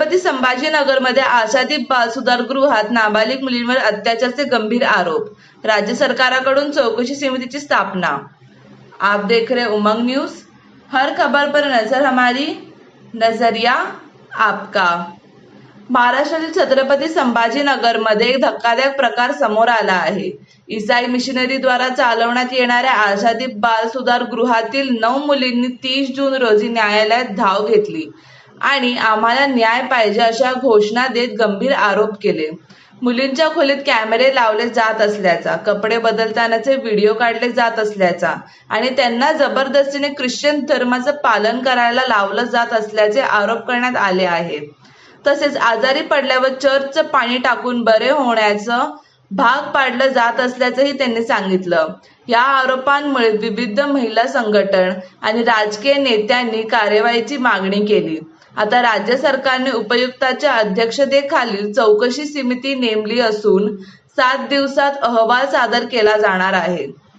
छत्रपती संभाजीनगरमध्ये आशादीप बालसुधारगृहात नाबालिग मुलींवर अत्याचाराचे गंभीर आरोप, राज्य सरकारकडून चौकशी समितीची स्थापना। आप देख रहे उमंग न्यूज, हर खबर पर नजर हमारी, नजरिया आपका। महाराष्ट्रातील छत्रपती संभाजीनगरमध्ये एक धक्कादायक प्रकार समोर आला आहे। ईसाई मिशनरीद्वारा चालवण्यात येणाऱ्या आशादीप बालसुधारगृहातील 9 मुलींनी 30 जून रोजी न्यायालयात धाव घेतली आणि आम्हाला न्याय पाहिजे अशा घोषणा देत गंभीर आरोप केले। मुलींच्या खोलीत कॅमेरे लावले जात असल्याचा, कपडे बदलतानाचे व्हिडिओ काढले जात असल्याचा आणि त्यांना जबरदस्तीने ख्रिश्चन धर्माचं पालन करायला लावलं जात असल्याचे आरोप करण्यात आले आहेत। तसेच आजारी पडल्यावर चर्चचं पाणी टाकून बरे होण्याचं भाग पाडलं जात असल्याचंही त्यांनी सांगितलं। या आरोपांमुळे विविध महिला संघटना आणि राजकीय नेत्यांनी कार्यवाहीची मागणी केली। आता राज्य सरकारने उपायुक्ताच्या अध्यक्षतेखाली चौकशी समिती नेमली असून 7 दिवसात अहवाल सादर केला जाणार आहे।